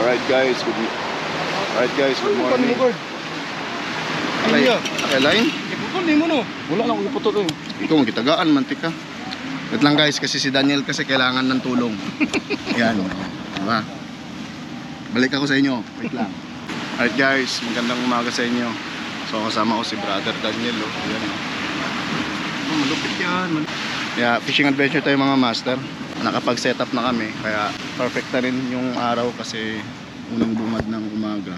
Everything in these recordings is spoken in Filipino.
Alright guys, good morning. Line? Iputol ni mo no. Wala na akong iputol eh. Ikaw magkitagaan, mantika. Wait lang guys, kasi si Daniel kasi kailangan ng tulong. Yan, diba? Balik ako sa inyo, wait lang. Alright guys, magandang umaga sa inyo. So kasama ko si brother Daniel. Yan, malupit yan. Yeah, fishing adventure tayo mga master. Nakapag-setup na kami, kaya perfect na rin yung araw kasi unang bungad ng umaga.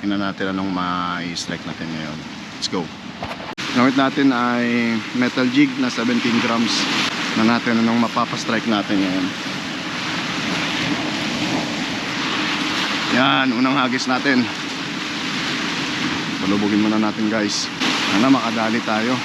Tingnan natin anong ma-strike natin ngayon. Let's go. Gamit natin ay metal jig na 17 grams. Na natin anong mapapastrike natin ngayon. Yan, unang hagis natin. Palubugin muna natin guys. Sana makadali tayo.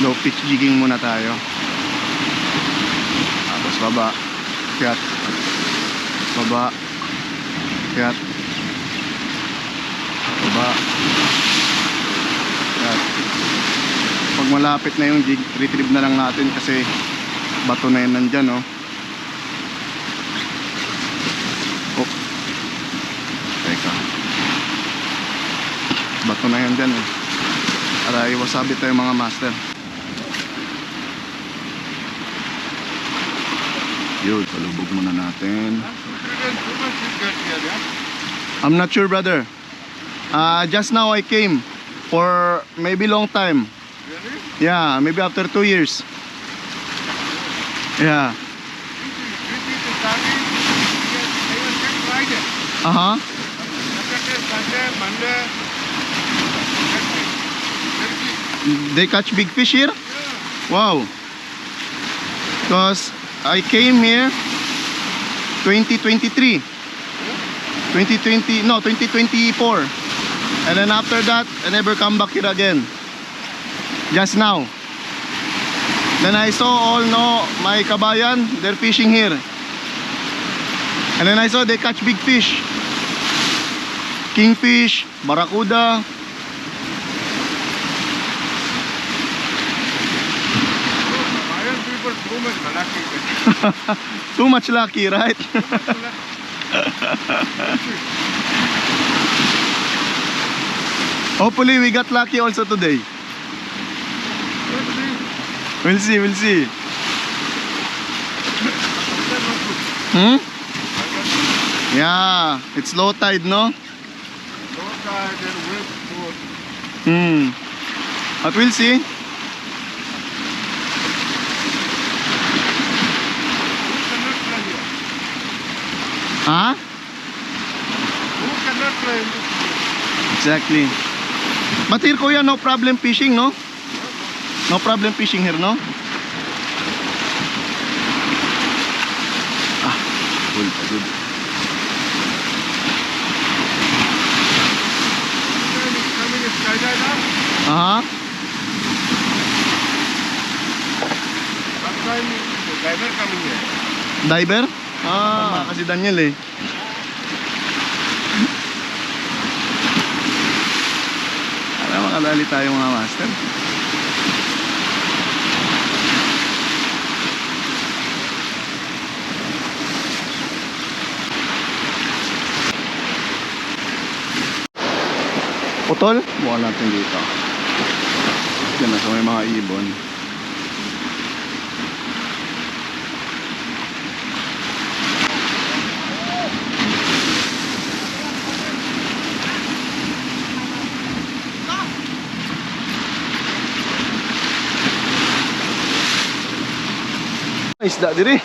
Low pitch jigging muna tayo. Tapos baba, kyat, baba, kyat, baba, kyat. Pag malapit na yung jig, retrieve na lang natin kasi bato na yun nandyan, oh. Oh. Teka. Bato na yan dyan, eh. Para iwasabi tayo mga master. Yun, palubog muna natin. I'm not sure brother. Just now I came for maybe long time. Really? Yeah, maybe after 2 years. Yeah. Uh-huh. They catch big fish here? Wow. Because I came here 2023. 2024. And then after that, I never come back here again. Just now. Then I saw all my kabayan, they're fishing here. And then I saw they catch big fish. Kingfish, barracuda. Too much lucky, right? Hopefully we got lucky also today. We'll see, we'll see. Yeah, it's low tide, no? Low tide and wave boat. But we'll see. Huh? Who cannot play in this game? Exactly. But here kuya, no problem fishing, no? No problem fishing here, no? Ah, good, good. Coming is skydive now? Uh-huh. Last time the diver coming here. Diver? Ah, kasi Daniel eh. Alam, makadali tayo mga master. Putol? Bukan natin dito. Yan na, so may mga ibon. Isda diri.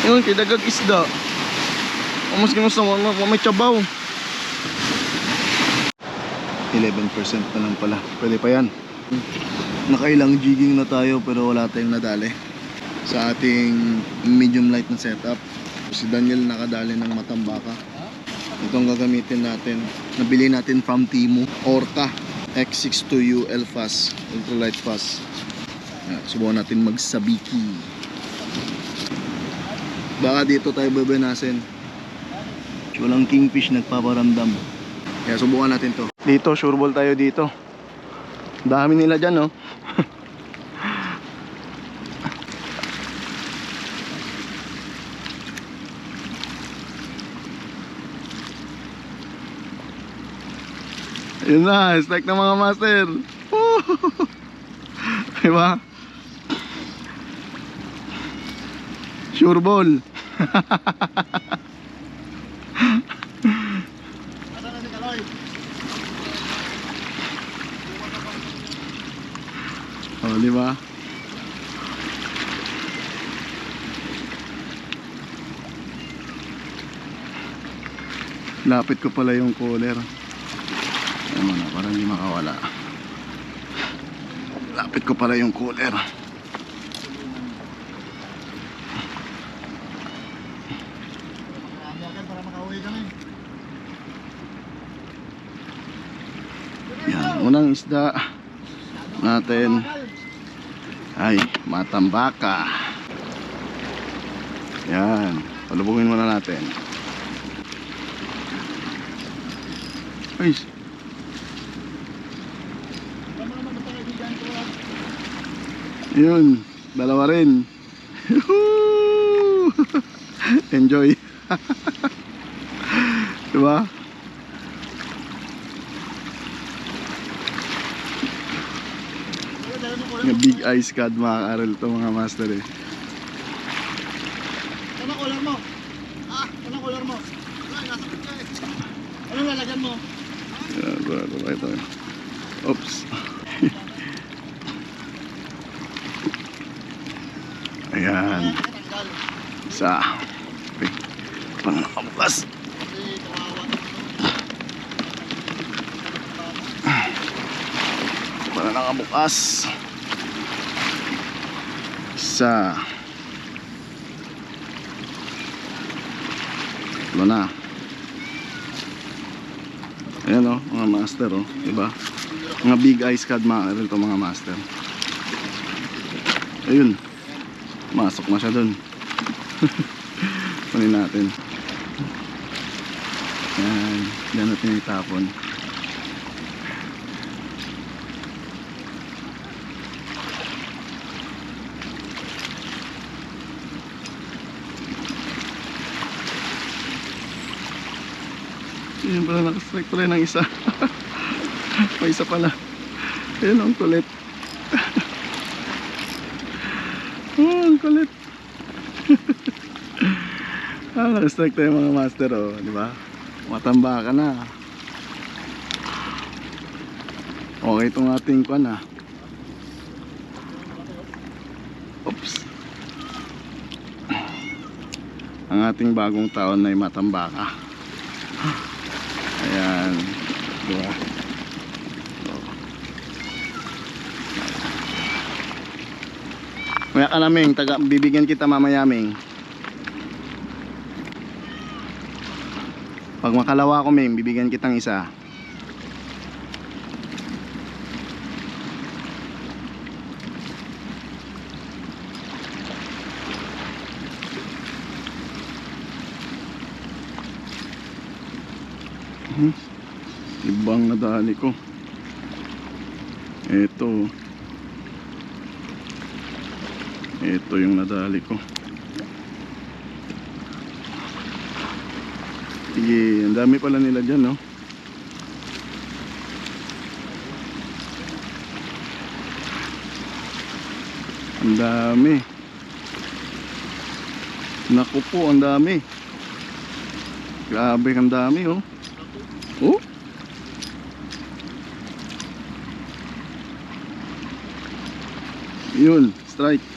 Yun, kidagag isda. Mas ginusto mo may tsabaw. 11% na lang pala. Pwede pa yan. Nakailang jigging na tayo pero wala tayong nadali sa ating medium light na setup. Si Daniel nakadali ng matambaka. Itong gagamitin natin. Nabili natin from Temu. Orca X62U L-Fast Ultralight Fast. Subukan natin magsabiki. Baka dito tayo bebenasin. Walang kingfish nagpaparamdam. Kaya subukan natin to. Dito, sureball tayo dito. Dami nila dyan, oh. Yun na, strike ng mga master. Woo! Diba? Sure ball. Asa na si Kaloy? Oh, diba? Lapit ko pala yung cooler. Ano na, parang hindi makawala. Lapit ko pala yung cooler. Marami agad para makauwi kami. Yan, unang isda natin ay matambaka. Yan, palubungin muna natin. Ay, Tama naman ito kaibigan ko. yun, dalawa rin. Yuhuu! Enjoy. Diba? Yung big ice cod mga karel to mga master eh. Ano color mo? Ano color mo? Ay, nasa pitya eh. Ano lalagyan mo? Yan, ito. Oops. Ayan. Tanggal. Isa. Okay. Pang nakabukas. Kasi kawawa. Para nakabukas. Isa. Wala na. Ayan o, mga master o. Diba? Mga big ice cod mga to mga master. Ayun. Masok na siya dun. Kunin natin. Ayan. Diyan natin itapon. Ayan pala, nakastrike pala ng isa. May isa pala. Ayan ang kulit. Oh, ang kulit. Nakastrike tayo mga master, oh, di ba? Matamba ka na. Okay itong ating kwan, ah. Oops. Ang ating bagong taon ay matamba ka. Ayan, diba? Maya ka naming, bibigyan kita mamaya Ming. Pag makalawa ko Ming, bibigyan kitang isa. Ibang nadali ko. Ito yung nadali ko. Sige, ang dami pala nila dyan, no? Ang dami. Naku po, ang dami. Grabe, ang dami, oh. Oh? Yun, strike.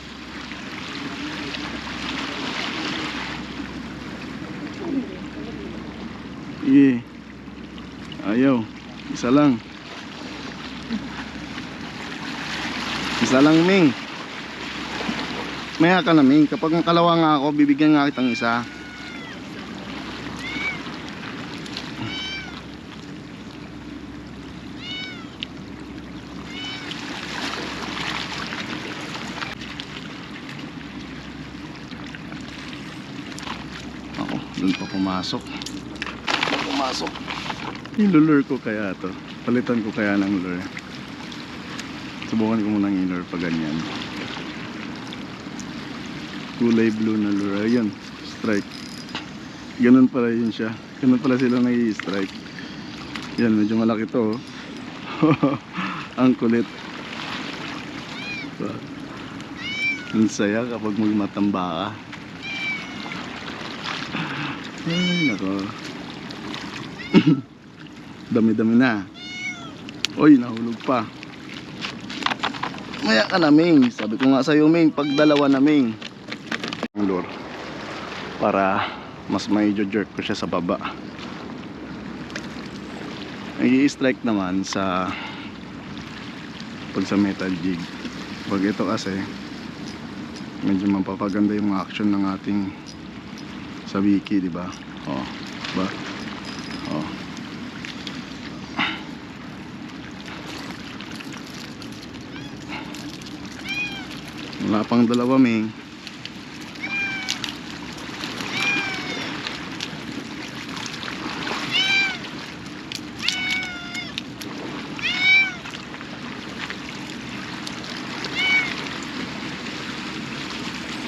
Sige. Ayaw. Isa lang. Isa lang, Ming. Maya ka na, Ming. Kapag kalawa nga ako, bibigyan nga kitang isa. Ako, dun pa pumasok. Ilulure ko kaya to. Palitan ko kaya ng lure. Subukan ko munang ilure pa ganyan. Kulay blue na lure. Ayun, strike. Ganun pala yun siya. Ganun pala sila nag-i-strike. Yan, medyo malaki to. Ang kulit. So, ang saya kapag magmatamba ka. Ay, nako. Dami-dami na. Oy, nahulog pa. Maya ka na, Ming. Sabi ko nga sa'yo, Ming, pag dalawa na, Ming. Ang lure. Para mas may jerk ko siya sa baba. Nag-i-strike naman sa pag sa metal jig. Pag ito kasi medyo mapapaganda yung action ng ating sa wiki, di ba? Oh, ba? Oh. Wala pang dalawa, Ming.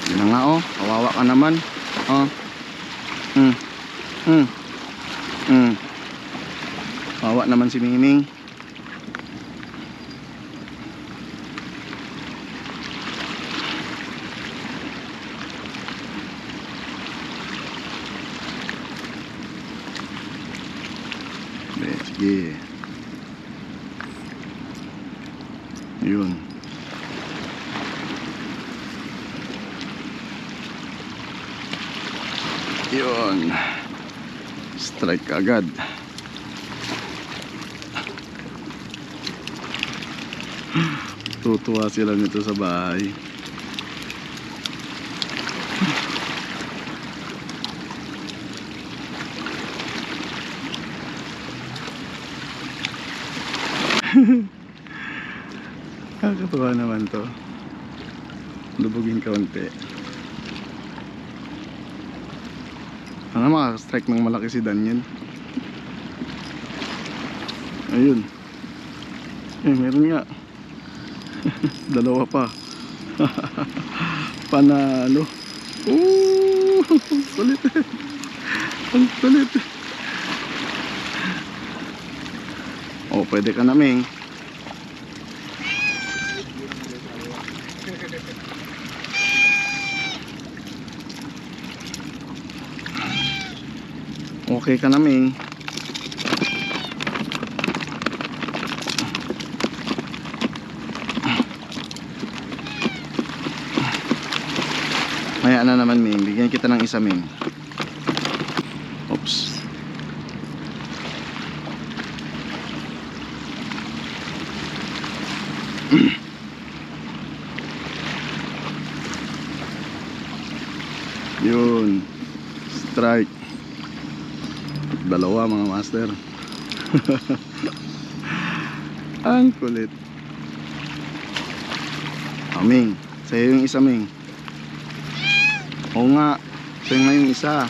Yun na nga, oh. Kawawa ka naman. Oh. Kawawa naman si Miming. Sige. Yun. Yun. Strike agad. Tutuwa sila nito sa bahay. Nakakatuwa naman to. Lubugin kaunti. Sana makaka-strike ng malaki si Daniel. Ayun. Eh, meron nga. Dalawa pa. Panalo. Sulit. Ang sulit. Oh, pwede ka na, Ming. Okay ka na, Ming. Maya na naman, Ming. Bigyan kita ng isa, Ming. Oops. Yun. Strike. Dalawa, mga master. Ang kulit. Ming, sa'yo yung isa, Ming. Oo nga, sa'yo nga yung isa.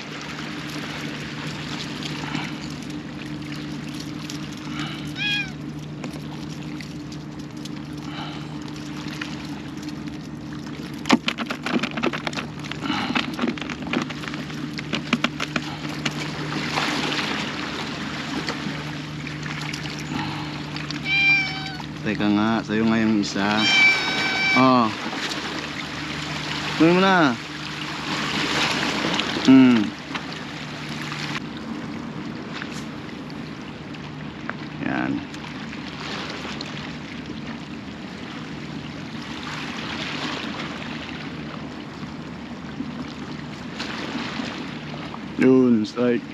Teka nga, sa'yo nga yung isa. Oh. Tuloy mo na. Yan. Yun, strike.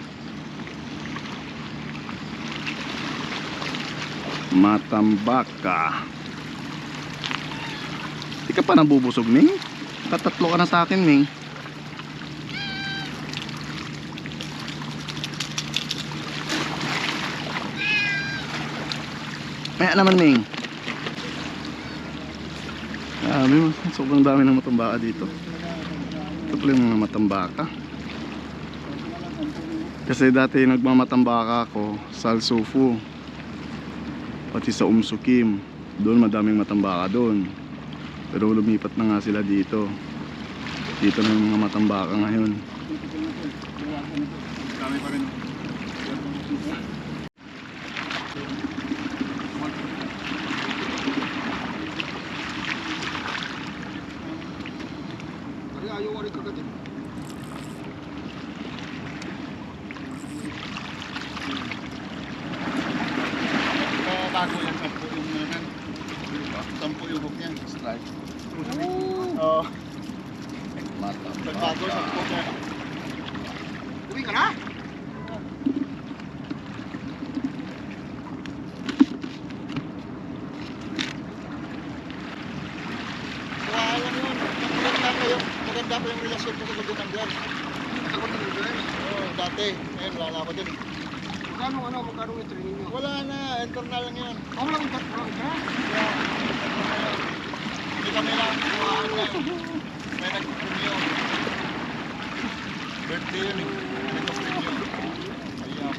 Matambaka. Di ka pa nabubusog, Ming? Tatatlo ka na sa akin, Ming. Maya naman, Ming. Sobrang dami ng matambaka dito. Ito pala yung mga matambaka. Kasi dati nagmamatambaka ako sa Alsufu, pati sa Umsukim. Doon madaming matambaka doon. Pero lumipat na nga sila dito. Dito na yung mga matambaka ngayon. Dami pa rin. Ayaw ko rin kagad eh. Bago yan, 10 yung naman. 10 yung hook niya. Strike. Oo. Matambaka. Bago, 10 niya. Uwi ka na? Wala lang yun. Maganda pa yung relasyon ko sa Gudinanggan. Ako din yun? Oo, dati. Ngayon, wala na ako din. Magkano yung training nyo? Wala na, internal lang yun. Ako lang internal ka? Hindi kami lang, kuhaan lang. May nag-premio. Birthday yun eh. May nag-premio. Ayaw.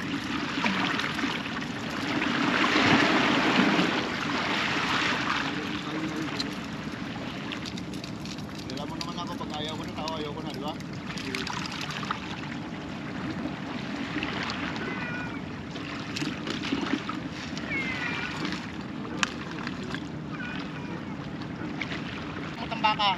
Alam mo naman ako, pag ayaw ko na tao, ayaw ko na, di ba? Matambaka.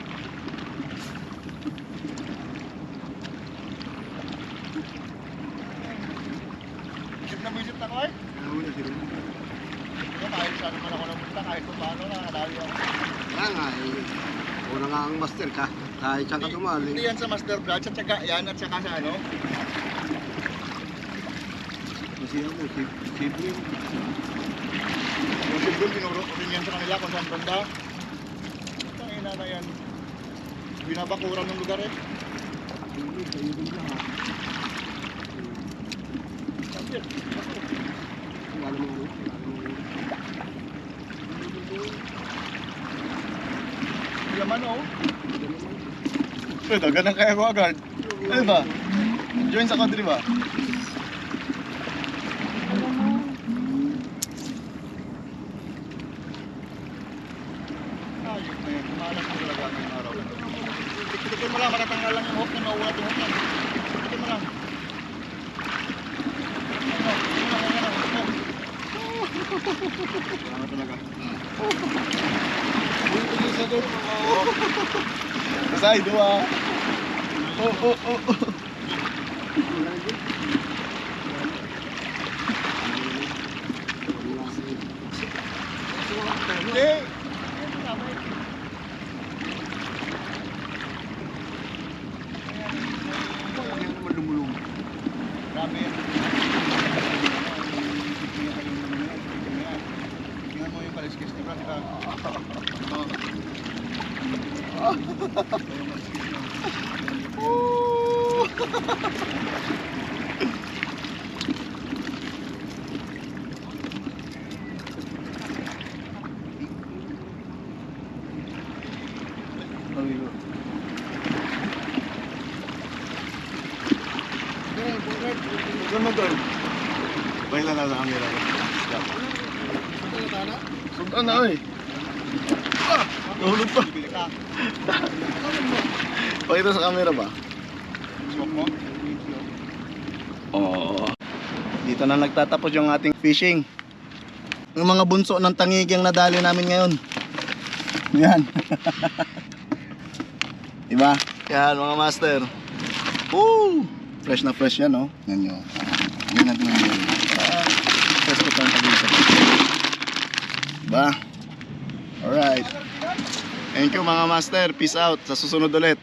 Isip na isip na ko eh. Kahit saan naman ako namunta, kahit kung paano na, kadali ako. Kaya nga, una nga ang master ka. Kahit saan ka tumali. Hindi yan sa Master Brad, sa tiyaga yan at saka sa ano. Kasi ako, simple yun. Yung sibol, pinuro ko rin yan sa kanila kung saan banda. Tangina na yan. Binabakuran ng lugar eh. Hindi, kayo din lahat. Kapit. Wala mo ulit. Yaman oh. Dagan ang kaya ko agad. Ano ba? Join sa country ba? Ayok na yan. Maalas mo talaga ang araw na ito. Tikitin mo lang, matatanggal lang yung hook na nauulat yung hook yan. Tikitin mo lang. Ano talaga? Isa doon. Kasay, dua. Hindi! Kaya naman lumulong. Grabe yan. Tingnan mo yung kaliskis ni Frank. Saan mo doon? Baila na sa camera. Sundan na oy. Nahulog pa. Pakita sa camera ba? Swak mo? Oo. Dito na nagtatapos yung ating fishing. Yung mga bunso ng tangigyang nadali namin ngayon. Yan. Diba? Yan mga master. Woo! Fresh na fresh yan, no? Yan nyo. Yan natin ang yun. Fresh ko tayong pag-isa. Diba? Alright. Thank you mga master. Peace out. Sa susunod ulit.